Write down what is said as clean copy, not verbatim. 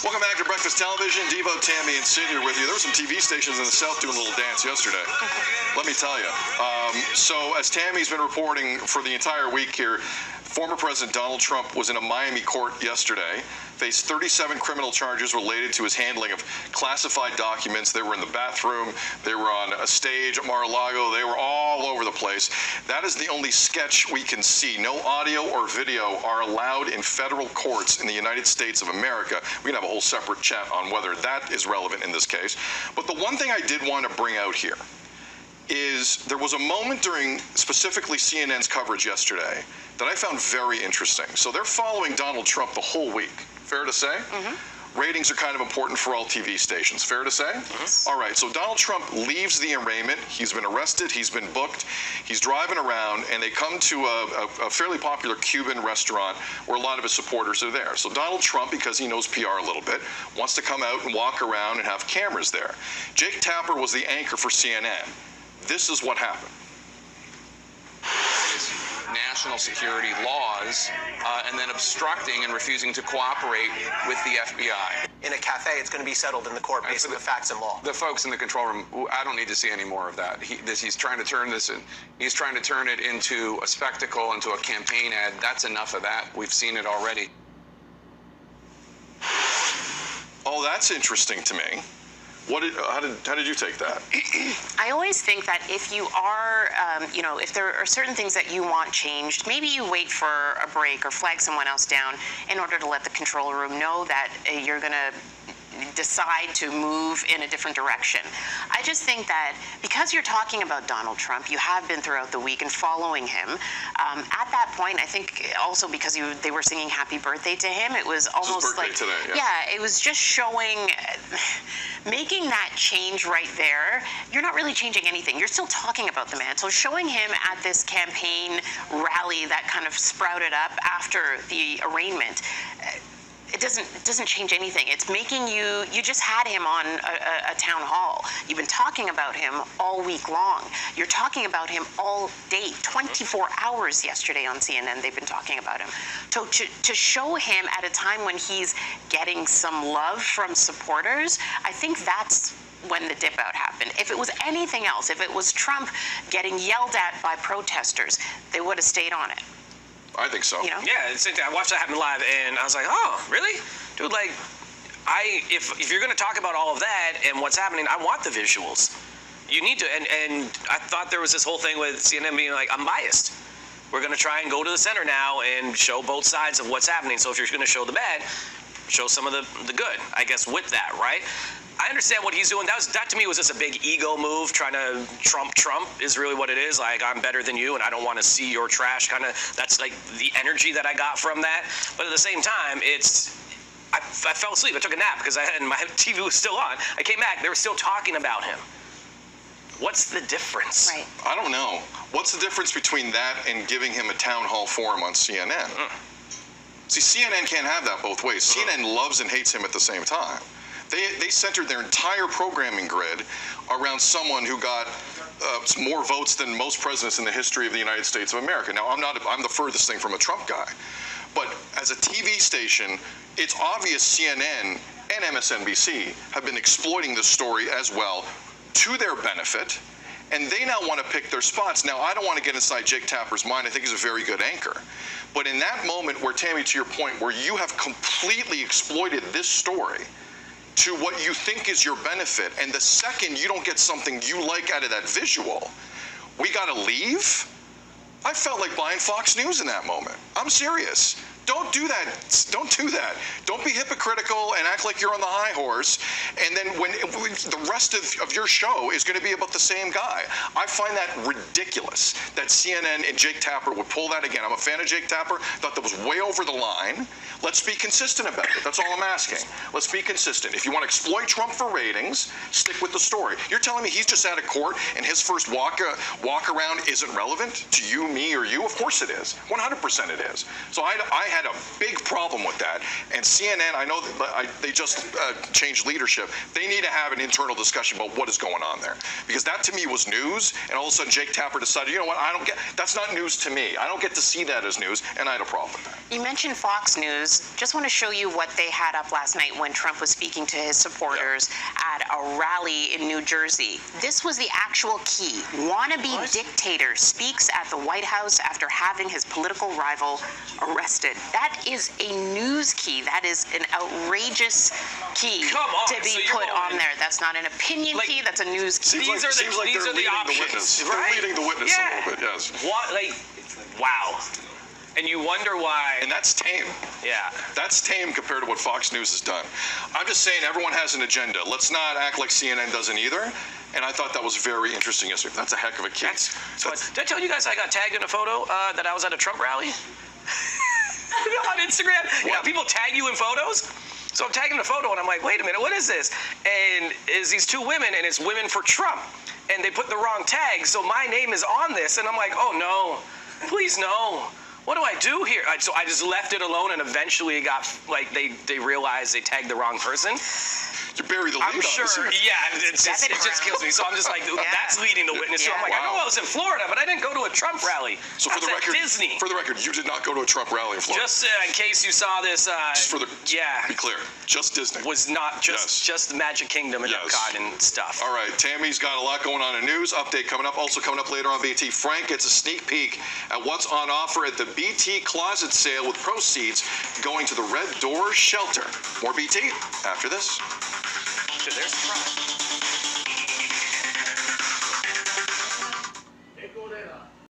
Welcome back to Breakfast Television. Devo, Tammy, and Sid here with you. There were some TV stations in the South doing a little dance yesterday. Let me tell you. So as Tammy's been reporting for the entire week here, former President Donald Trump was in a Miami court yesterday, faced 37 criminal charges related to his handling of classified documents. They were in the bathroom, they were on a stage at Mar-a-Lago, they were all over the place. That is the only sketch we can see. No audio or video are allowed in federal courts in the United States of America. We can have a whole separate chat on whether that is relevant in this case. But the one thing I did want to bring out here is there was a moment during specifically CNN's coverage yesterday that I found very interesting. So they're following Donald Trump the whole week. Fair to say? Mm-hmm. Ratings are kind of important for all TV stations. Fair to say? Yes. All right, so Donald Trump leaves the arraignment. He's been arrested. He's been booked. He's driving around, and they come to a fairly popular Cuban restaurant where a lot of his supporters are there. So Donald Trump, because he knows PR a little bit, wants to come out and walk around and have cameras there. Jake Tapper was the anchor for CNN. This is what happened. National security laws and then obstructing and refusing to cooperate with the FBI. In a cafe, it's going to be settled in the court based on the facts and law. The folks in the control room, I don't need to see any more of that. He's trying to turn this in. He's trying to turn it into a spectacle, into a campaign ad. That's enough of that. We've seen it already. Oh, that's interesting to me. How did you take that? I always think that if you are, if there are certain things that you want changed, maybe you wait for a break or flag someone else down in order to let the control room know that you're going to decide to move in a different direction. I just think that because you're talking about Donald Trump, you have been throughout the week and following him. At that point, I think also because they were singing happy birthday to him, it was almost like, today, yeah, it was just showing, making that change right there. You're not really changing anything. You're still talking about the man. So showing him at this campaign rally that kind of sprouted up after the arraignment, it doesn't change anything. It's making you just had him on a town hall. You've been talking about him all week long. You're talking about him all day, 24 hours yesterday on CNN, they've been talking about him. So to show him at a time when he's getting some love from supporters, I think that's when the dip out happened. If it was anything else, if it was Trump getting yelled at by protesters, they would have stayed on it. I think so. You know? Yeah, I watched that happen live, and I was like, oh, really? Dude, like, if you're going to talk about all of that and what's happening, I want the visuals. You need to, and I thought there was this whole thing with CNN being like, I'm biased. We're going to try and go to the center now and show both sides of what's happening. So if you're going to show the bad, show some of the good, I guess, with that, right? I understand what he's doing. That to me was just a big ego move, trying to Trump is really what it is. Like, I'm better than you, and I don't want to see your trash. Kind of, that's like the energy that I got from that. But at the same time, I fell asleep. I took a nap because my TV was still on. I came back. They were still talking about him. What's the difference? Right. I don't know. What's the difference between that and giving him a town hall forum on CNN? See, CNN can't have that both ways. CNN loves and hates him at the same time. They centered their entire programming grid around someone who got more votes than most presidents in the history of the United States of America. Now, I'm the furthest thing from a Trump guy. But as a TV station, it's obvious CNN and MSNBC have been exploiting this story as well to their benefit, and they now want to pick their spots. Now, I don't want to get inside Jake Tapper's mind. I think he's a very good anchor. But in that moment where, Tammy, to your point, where you have completely exploited this story to what you think is your benefit, and the second you don't get something you like out of that visual, we got to leave? I felt like buying Fox News in that moment. I'm serious. Don't do that. Don't do that. Don't be hypocritical and act like you're on the high horse. And then when the rest of your show is going to be about the same guy. I find that ridiculous that CNN and Jake Tapper would pull that again. I'm a fan of Jake Tapper. Thought that was way over the line. Let's be consistent about it. That's all I'm asking. Let's be consistent. If you want to exploit Trump for ratings, stick with the story. You're telling me he's just out of court and his first walk around isn't relevant to you, me, or you? Of course it is. 100% it is. So I had a big problem with that. And CNN, I know that they just changed leadership. They need to have an internal discussion about what is going on there. Because that to me was news, and all of a sudden Jake Tapper decided, you know what, that's not news to me. I don't get to see that as news, and I had a problem with that. You mentioned Fox News. Just want to show you what they had up last night when Trump was speaking to his supporters at a rally in New Jersey. This was the actual key. Wannabe dictator speaks at the White House after having his political rival arrested. That is a news key. That is an outrageous key to be put on there. That's not an opinion key. That's a news key. These are the options. They're leading the witness a little bit, yes. What, wow. And you wonder why. And that's tame. Yeah. That's tame compared to what Fox News has done. I'm just saying everyone has an agenda. Let's not act like CNN doesn't either. And I thought that was very interesting yesterday. That's a heck of a key. Did I tell you guys I got tagged in a photo that I was at a Trump rally? On Instagram? Yeah, people tag you in photos. So I'm tagging the photo, and I'm like, wait a minute, what is this? And it's these two women, and it's women for Trump. And they put the wrong tag, so my name is on this. And I'm like, oh, no, please, no. What do I do here? So I just left it alone, and eventually it got, like, they realized they tagged the wrong person. You bury the lead. I'm sure, yeah, it just kills me. So I'm just like, that's leading the witness. So I'm like, I know I was in Florida, but I didn't go to a Trump rally. So for the record, Disney. For the record, you did not go to a Trump rally in Florida. Just in case you saw this. Just for the be clear, just Disney. Was not just the Magic Kingdom and Epcot and stuff. All right, Tammy's got a lot going on in news. Update coming up. Also coming up later on BT, Frank gets a sneak peek at what's on offer at the BT closet sale with proceeds going to the Red Door Shelter. More BT after this. There's the product.